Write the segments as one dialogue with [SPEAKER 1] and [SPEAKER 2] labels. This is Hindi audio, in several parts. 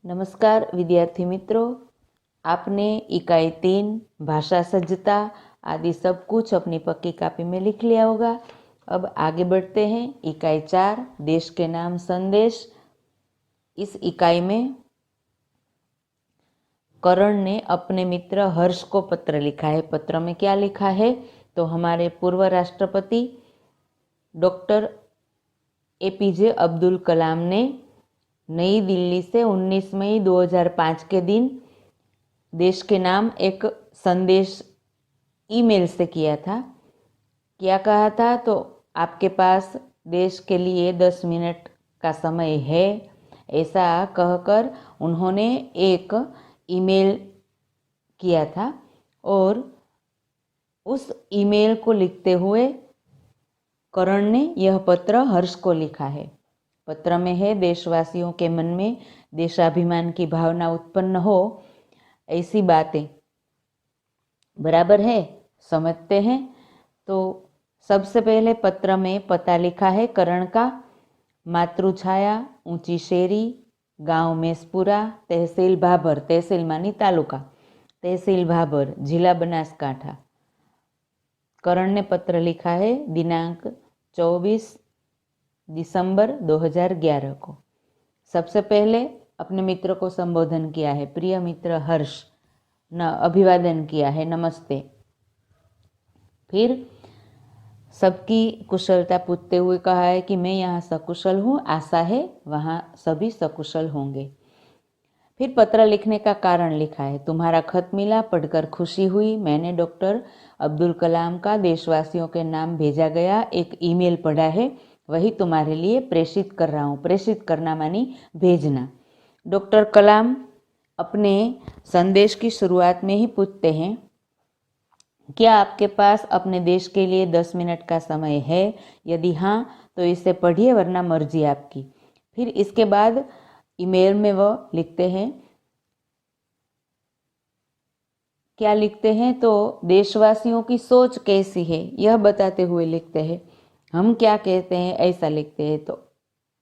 [SPEAKER 1] नमस्कार विद्यार्थी मित्रों, आपने इकाई 3 भाषा सज्जता आदि सब कुछ अपनी पक्की कॉपी में लिख लिया होगा। अब आगे बढ़ते हैं। इकाई 4 देश के नाम संदेश। इस इकाई में करण ने अपने मित्र हर्ष को पत्र लिखा है। पत्र में क्या लिखा है तो हमारे पूर्व राष्ट्रपति डॉक्टर APJ अब्दुल कलाम ने नई दिल्ली से 19 मई 2005 के दिन देश के नाम एक संदेश ईमेल से किया था। क्या कहा था तो आपके पास देश के लिए 10 मिनट का समय है, ऐसा कहकर उन्होंने एक ईमेल किया था और उस ईमेल को लिखते हुए करण ने यह पत्र हर्ष को लिखा है। पत्र में है, देशवासियों के मन में देशाभिमान की भावना उत्पन्न हो ऐसी बातें। बराबर है, समझते हैं। तो सबसे पहले पत्र में पता लिखा है करण का, मातृछाया, ऊंची शेरी, गांव मेसपुरा, तहसील भाभर, तहसील मानी तालुका, तहसील भाभर, जिला बनासकांठा। करण ने पत्र लिखा है दिनांक 24 दिसंबर 2011 को। सबसे पहले अपने मित्र को संबोधन किया है, प्रिय मित्र हर्ष, न अभिवादन किया है, नमस्ते। फिर सबकी कुशलता पूछते हुए कहा है कि मैं यहाँ सकुशल हूँ, आशा है वहाँ सभी सकुशल होंगे। फिर पत्र लिखने का कारण लिखा है, तुम्हारा खत मिला, पढ़कर खुशी हुई। मैंने डॉक्टर अब्दुल कलाम का देशवासियों के नाम भेजा गया एक ईमेल पढ़ा है, वही तुम्हारे लिए प्रेषित कर रहा हूँ। प्रेषित करना मानी भेजना। डॉक्टर कलाम अपने संदेश की शुरुआत में ही पूछते हैं, क्या आपके पास अपने देश के लिए 10 मिनट का समय है? यदि हाँ तो इसे पढ़िए, वरना मर्जी आपकी। फिर इसके बाद ईमेल में वह लिखते हैं, क्या लिखते हैं तो देशवासियों की सोच कैसी है यह बताते हुए लिखते हैं। हम क्या कहते हैं ऐसा लिखते हैं तो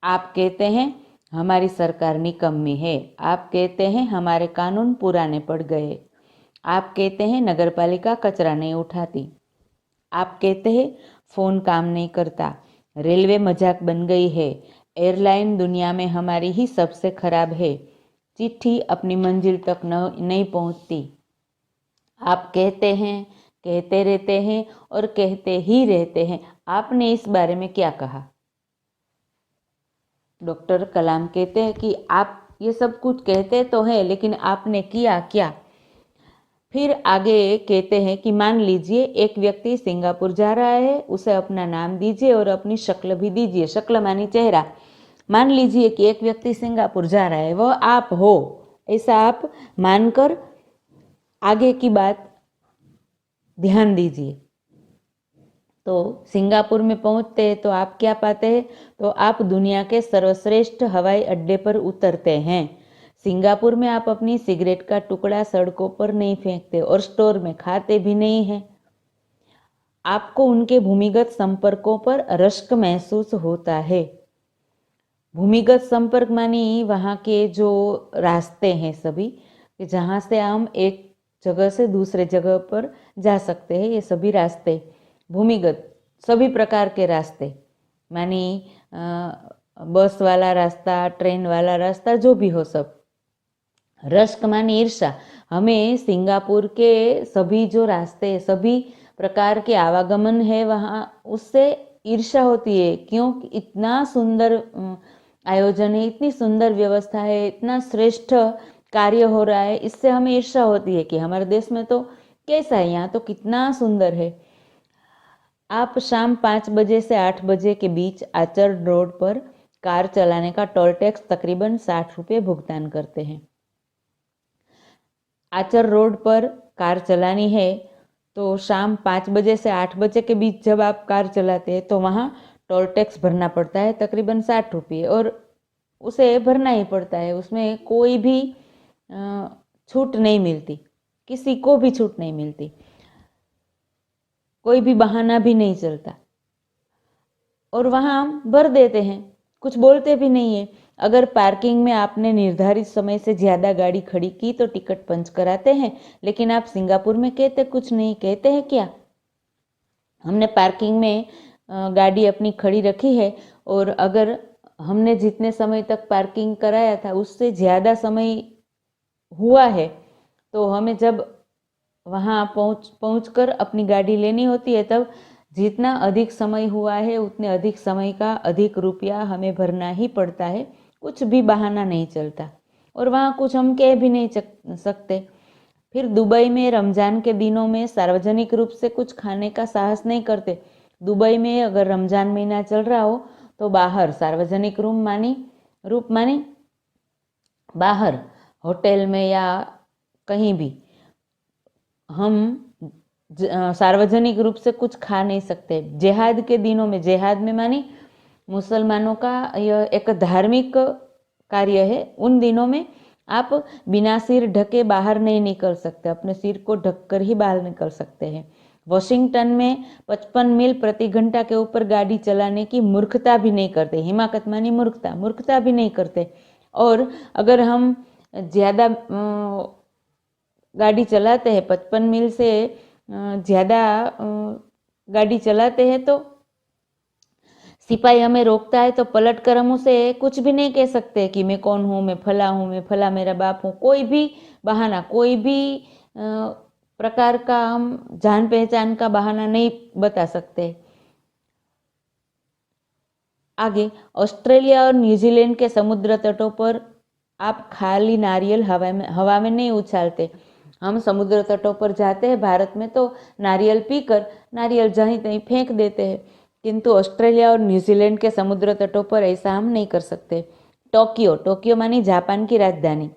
[SPEAKER 1] आप कहते हैं हमारी सरकार निकम्मी है, आप कहते हैं हमारे कानून पुराने पड़ गए, आप कहते हैं नगरपालिका कचरा नहीं उठाती, आप कहते हैं फ़ोन काम नहीं करता, रेलवे मजाक बन गई है, एयरलाइन दुनिया में हमारी ही सबसे खराब है, चिट्ठी अपनी मंजिल तक नहीं पहुंचती। आप कहते हैं, कहते रहते हैं और कहते ही रहते हैं। आपने इस बारे में क्या कहा? डॉक्टर कलाम कहते हैं कि आप ये सब कुछ कहते तो हैं, लेकिन आपने किया क्या? फिर आगे कहते हैं कि मान लीजिए एक व्यक्ति सिंगापुर जा रहा है, उसे अपना नाम दीजिए और अपनी शक्ल भी दीजिए। शक्ल मानी चेहरा। मान लीजिए कि एक व्यक्ति सिंगापुर जा रहा है, वह आप हो, ऐसा आप मानकर आगे की बात ध्यान दीजिए। तो सिंगापुर में पहुंचते हैं तो आप क्या पाते हैं तो आप दुनिया के सर्वश्रेष्ठ हवाई अड्डे पर उतरते हैं। सिंगापुर में आप अपनी सिगरेट का टुकड़ा सड़कों पर नहीं फेंकते और स्टोर में खाते भी नहीं हैं। आपको उनके भूमिगत संपर्कों पर रश्क महसूस होता है। भूमिगत संपर्क मानी वहाँ के जो रास्ते हैं सभी, जहाँ से हम एक जगह से दूसरे जगह पर जा सकते हैं, ये सभी रास्ते भूमिगत, सभी प्रकार के रास्ते मानी बस वाला रास्ता, ट्रेन वाला रास्ता, जो भी हो सब। रश्क मानी ईर्षा। हमें सिंगापुर के सभी जो रास्ते, सभी प्रकार के आवागमन है वहाँ, उससे ईर्षा होती है। क्यों? इतना सुंदर आयोजन है, इतनी सुंदर व्यवस्था है, इतना श्रेष्ठ कार्य हो रहा है, इससे हमें ईर्षा होती है कि हमारे देश में तो कैसा है, यहाँ तो कितना सुंदर है। आप शाम 5 बजे से 8 बजे के बीच आचर रोड पर कार चलाने का टोल टैक्स तकरीबन 60 रुपये भुगतान करते हैं। आचर रोड पर कार चलानी है तो शाम 5 बजे से 8 बजे के बीच जब आप कार चलाते हैं तो वहाँ टोल टैक्स भरना पड़ता है तकरीबन 60 रुपये, और उसे भरना ही पड़ता है। उसमें कोई भी छूट नहीं मिलती, किसी को भी छूट नहीं मिलती, कोई भी बहाना भी नहीं चलता, और वहाँ हम भर देते हैं, कुछ बोलते भी नहीं है। अगर पार्किंग में आपने निर्धारित समय से ज़्यादा गाड़ी खड़ी की तो टिकट पंच कराते हैं, लेकिन आप सिंगापुर में कहते कुछ नहीं, कहते हैं क्या, हमने पार्किंग में गाड़ी अपनी खड़ी रखी है और अगर हमने जितने समय तक पार्किंग कराया था उससे ज़्यादा समय हुआ है तो हमें जब वहाँ पहुँचकर अपनी गाड़ी लेनी होती है तब जितना अधिक समय हुआ है उतने अधिक समय का अधिक रुपया हमें भरना ही पड़ता है, कुछ भी बहाना नहीं चलता और वहाँ कुछ हम कह भी नहीं सकते। फिर दुबई में रमज़ान के दिनों में सार्वजनिक रूप से कुछ खाने का साहस नहीं करते। दुबई में अगर रमज़ान महीना चल रहा हो तो बाहर सार्वजनिक रूप मानी बाहर होटल में या कहीं भी हम सार्वजनिक रूप से कुछ खा नहीं सकते। जिहाद के दिनों में, जिहाद में मानी मुसलमानों का यह एक धार्मिक कार्य है, उन दिनों में आप बिना सिर ढके बाहर नहीं निकल सकते, अपने सिर को ढककर ही बाहर निकल सकते हैं। वॉशिंगटन में 55 मील प्रति घंटा के ऊपर गाड़ी चलाने की मूर्खता भी नहीं करते, हिमाकत मानी मूर्खता भी नहीं करते। और अगर हम ज़्यादा गाड़ी चलाते हैं, 55 मील से ज़्यादा गाड़ी चलाते हैं तो सिपाही हमें रोकता है तो पलट कर हम उसे कुछ भी नहीं कह सकते कि मैं कौन हूँ, मैं फला मेरा बाप हूँ, कोई भी बहाना, कोई भी प्रकार का हम जान पहचान का बहाना नहीं बता सकते। आगे, ऑस्ट्रेलिया और न्यूजीलैंड के समुद्र तटों पर आप खाली नारियल हवा में नहीं उछालते। हम समुद्र तटों पर जाते हैं भारत में तो नारियल पीकर नारियल जहीं तहीं फेंक देते हैं, किंतु ऑस्ट्रेलिया और न्यूजीलैंड के समुद्र तटों पर ऐसा हम नहीं कर सकते। टोक्यो मानी जापान की राजधानी।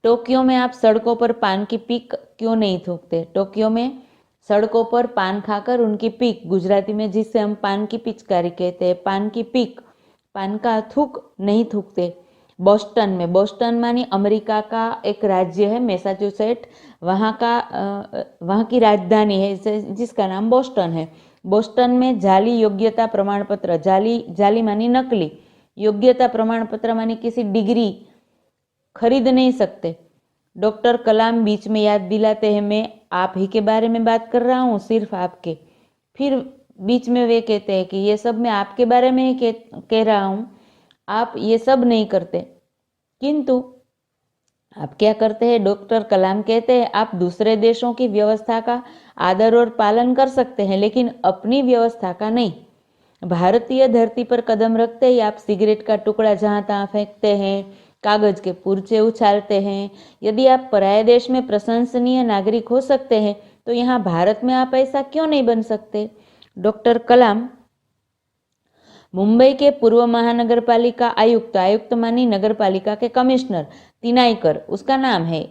[SPEAKER 1] टोक्यो में आप सड़कों पर पान की पीक क्यों नहीं थूकते? टोक्यो में सड़कों पर पान खाकर उनकी पीक, गुजराती में जिसे हम पान की पिचकारी कहते हैं, पान की पीक, पान का थूक नहीं थूकते। बोस्टन मानी अमेरिका का एक राज्य है मैसाचुसेट, वहाँ की राजधानी है जिसका नाम बोस्टन है। बोस्टन में जाली योग्यता प्रमाण पत्र, जाली मानी नकली, योग्यता प्रमाण पत्र मानी किसी डिग्री खरीद नहीं सकते। डॉक्टर कलाम बीच में याद दिलाते हैं, मैं आप ही के बारे में बात कर रहा हूँ, सिर्फ आपके। फिर बीच में वे कहते हैं कि ये सब मैं आपके बारे में ही कह रहा हूँ, आप ये सब नहीं करते, किंतु आप क्या करते हैं? डॉक्टर कलाम कहते हैं आप दूसरे देशों की व्यवस्था का आदर और पालन कर सकते हैं लेकिन अपनी व्यवस्था का नहीं। भारतीय धरती पर कदम रखते ही आप सिगरेट का टुकड़ा जहाँ तहाँ फेंकते हैं, कागज के पुर्जे उछालते हैं। यदि आप पराये देश में प्रशंसनीय नागरिक हो सकते हैं तो यहाँ भारत में आप ऐसा क्यों नहीं बन सकते? डॉक्टर कलाम मुंबई के पूर्व महानगर पालिका आयुक्त मानी नगर पालिका के कमिश्नर तिनाईकर, उसका नाम है,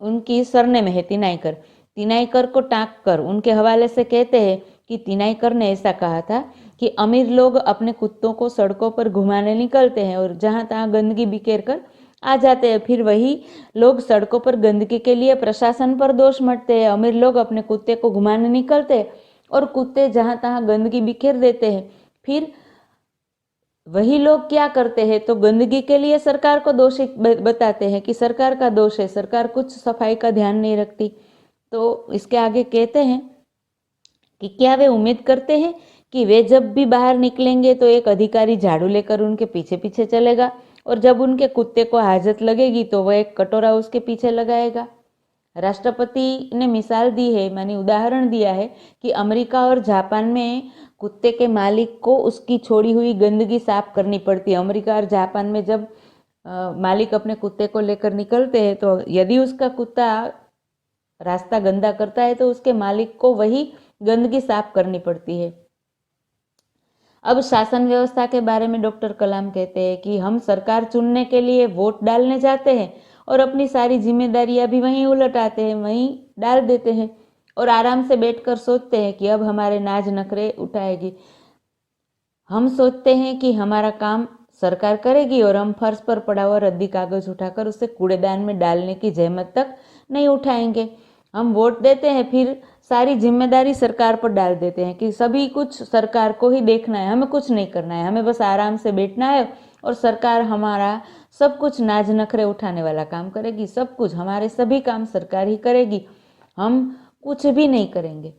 [SPEAKER 1] उनकी सरनेम है तिनाईकर को टाँक कर उनके हवाले से कहते हैं कि तिनाईकर ने ऐसा कहा था कि अमीर लोग अपने कुत्तों को सड़कों पर घुमाने निकलते हैं और जहाँ तहाँ गंदगी बिखेर कर आ जाते हैं। फिर वही लोग सड़कों पर गंदगी के लिए प्रशासन पर दोष मढ़ते हैं। अमीर लोग अपने कुत्ते को घुमाने निकलते हैं और कुत्ते जहाँ तहाँ गंदगी बिखेर देते हैं। फिर वही लोग क्या करते हैं तो गंदगी के लिए सरकार को दोषी बताते हैं कि सरकार का दोष है, सरकार कुछ सफाई का ध्यान नहीं रखती। तो इसके आगे कहते हैं कि क्या वे उम्मीद करते हैं कि वे जब भी बाहर निकलेंगे तो एक अधिकारी झाड़ू लेकर उनके पीछे पीछे चलेगा और जब उनके कुत्ते को हाजत लगेगी तो वह एक कटोरा उसके पीछे लगाएगा। राष्ट्रपति ने मिसाल दी है, मानी उदाहरण दिया है कि अमेरिका और जापान में कुत्ते के मालिक को उसकी छोड़ी हुई गंदगी साफ करनी पड़ती है। अमेरिका और जापान में जब मालिक अपने कुत्ते को लेकर निकलते हैं तो यदि उसका कुत्ता रास्ता गंदा करता है तो उसके मालिक को वही गंदगी साफ करनी पड़ती है। अब शासन व्यवस्था के बारे में डॉक्टर कलाम कहते हैं कि हम सरकार चुनने के लिए वोट डालने जाते हैं और अपनी सारी जिम्मेदारियां भी वहीं उलट आते हैं, वहीं डाल देते हैं और आराम से बैठकर सोचते हैं कि अब हमारे नाज नखरे उठाएगी। हम सोचते हैं कि हमारा काम सरकार करेगी और हम फर्श पर पड़ा हुआ रद्दी कागज उठाकर उसे कूड़ेदान में डालने की जहमत तक नहीं उठाएंगे। हम वोट देते हैं, फिर सारी जिम्मेदारी सरकार पर डाल देते हैं कि सभी कुछ सरकार को ही देखना है, हमें कुछ नहीं करना है, हमें बस आराम से बैठना है और सरकार हमारा सब कुछ नाज नखरे उठाने वाला काम करेगी, सब कुछ हमारे सभी काम सरकार ही करेगी, हम कुछ भी नहीं करेंगे।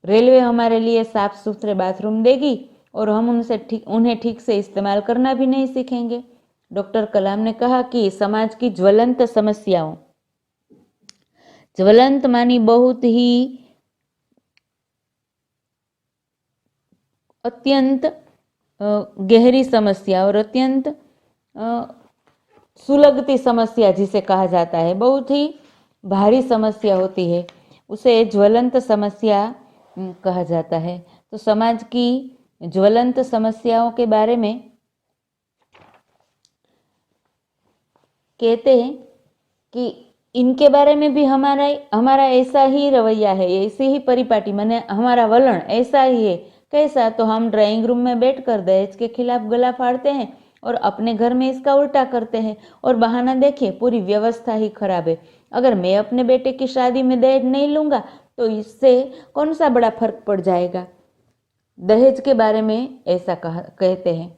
[SPEAKER 1] रेलवे हमारे लिए साफ सुथरे बाथरूम देगी और हम उन्हें ठीक से इस्तेमाल करना भी नहीं सीखेंगे। डॉक्टर कलाम ने कहा कि समाज की ज्वलंत समस्याओं, ज्वलंत मानी बहुत ही अत्यंत गहरी समस्या और अत्यंत सुलगती समस्या जिसे कहा जाता है, बहुत ही भारी समस्या होती है, उसे ज्वलंत समस्या कहा जाता है। तो समाज की ज्वलंत समस्याओं के बारे में कहते हैं कि इनके बारे में भी हमारा ऐसा ही रवैया है, ऐसी ही परिपाटी, माने हमारा वलन ऐसा ही है। कैसा? तो हम ड्राइंग रूम में बैठकर दहेज के खिलाफ गला फाड़ते हैं और अपने घर में इसका उल्टा करते हैं और बहाना देखिए पूरी व्यवस्था ही खराब है। अगर मैं अपने बेटे की शादी में दहेज नहीं लूंगा तो इससे कौन सा बड़ा फर्क पड़ जाएगा। दहेज के बारे में ऐसा कहते हैं।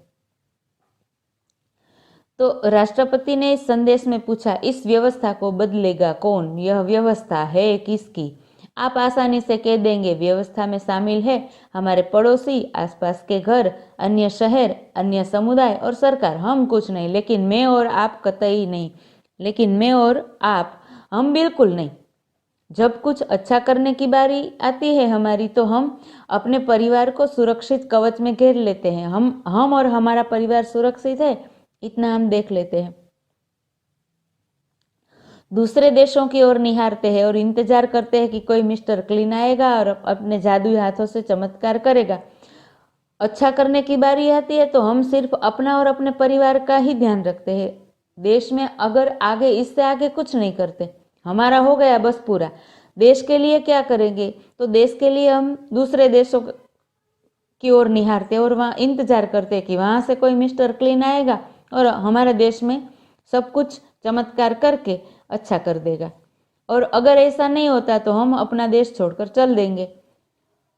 [SPEAKER 1] तो राष्ट्रपति ने इस संदेश में पूछा, इस व्यवस्था को बदलेगा कौन? यह व्यवस्था है किसकी? आप आसानी से कह देंगे व्यवस्था में शामिल है हमारे पड़ोसी, आसपास के घर, अन्य शहर, अन्य समुदाय और सरकार। हम कुछ नहीं, लेकिन मैं और आप कतई नहीं, लेकिन मैं और आप, हम बिल्कुल नहीं। जब कुछ अच्छा करने की बारी आती है हमारी, तो हम अपने परिवार को सुरक्षित कवच में घेर लेते हैं। हम और हमारा परिवार सुरक्षित है, इतना हम देख लेते हैं। दूसरे देशों की ओर निहारते हैं और इंतजार करते हैं कि कोई मिस्टर क्लीन आएगा और अपने जादुई हाथों से चमत्कार करेगा। अच्छा करने की बारी आती है तो हम सिर्फ अपना और अपने परिवार का ही ध्यान रखते हैं। देश में अगर आगे, इससे आगे कुछ नहीं करते, हमारा हो गया बस पूरा। देश के लिए क्या करेंगे? तो देश के लिए हम दूसरे देशों की ओर निहारते और वहाँ इंतजार करते कि वहाँ से कोई मिस्टर क्लीन आएगा और हमारे देश में सब कुछ चमत्कार करके अच्छा कर देगा। और अगर ऐसा नहीं होता तो हम अपना देश छोड़कर चल देंगे।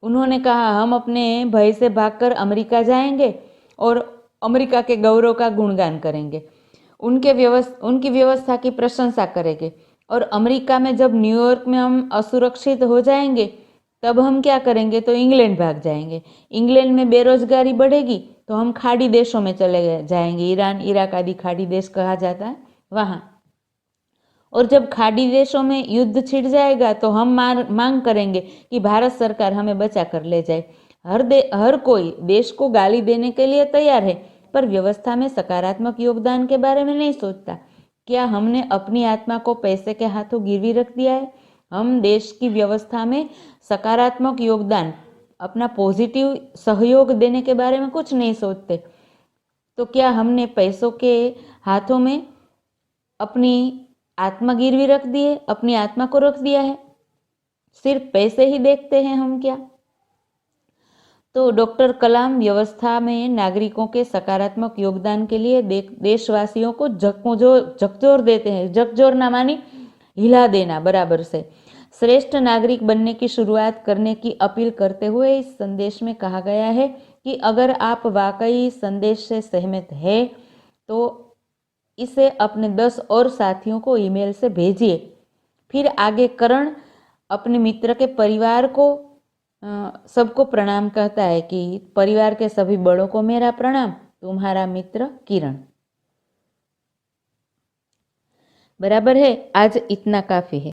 [SPEAKER 1] उन्होंने कहा, हम अपने भय से भागकर अमेरिका जाएंगे और अमेरिका के गौरव का गुणगान करेंगे, उनकी व्यवस्था की प्रशंसा करेंगे। और अमेरिका में जब न्यूयॉर्क में हम असुरक्षित हो जाएंगे तब हम क्या करेंगे? तो इंग्लैंड भाग जाएंगे। इंग्लैंड में बेरोजगारी बढ़ेगी तो हम खाड़ी देशों में चले जाएंगे, ईरान, इराक आदि खाड़ी देश कहा जाता है वहाँ। और जब खाड़ी देशों में युद्ध छिड़ जाएगा तो हम मांग करेंगे कि भारत सरकार हमें बचा कर ले जाए। हर कोई देश को गाली देने के लिए तैयार है, पर व्यवस्था में सकारात्मक योगदान के बारे में नहीं सोचता। क्या हमने अपनी आत्मा को पैसे के हाथों गिरवी रख दिया है? हम देश की व्यवस्था में सकारात्मक योगदान, अपना पॉजिटिव सहयोग देने के बारे में कुछ नहीं सोचते। तो क्या हमने पैसों के हाथों में अपनी आत्मा गिरवी रख दी है, अपनी आत्मा को रख दिया है? सिर्फ पैसे ही देखते हैं हम क्या? तो डॉक्टर कलाम व्यवस्था में नागरिकों के सकारात्मक योगदान के लिए देशवासियों को झकझोर देते हैं। झकझोरना मानी हिला देना बराबर से। श्रेष्ठ नागरिक बनने की शुरुआत करने की अपील करते हुए इस संदेश में कहा गया है कि अगर आप वाकई संदेश से सहमत हैं तो इसे अपने 10 और साथियों को ईमेल से भेजिए। फिर आगे करण अपने मित्र के परिवार को सबको प्रणाम कहता है कि परिवार के सभी बड़ों को मेरा प्रणाम, तुम्हारा मित्र किरण। बराबर है, आज इतना काफी है।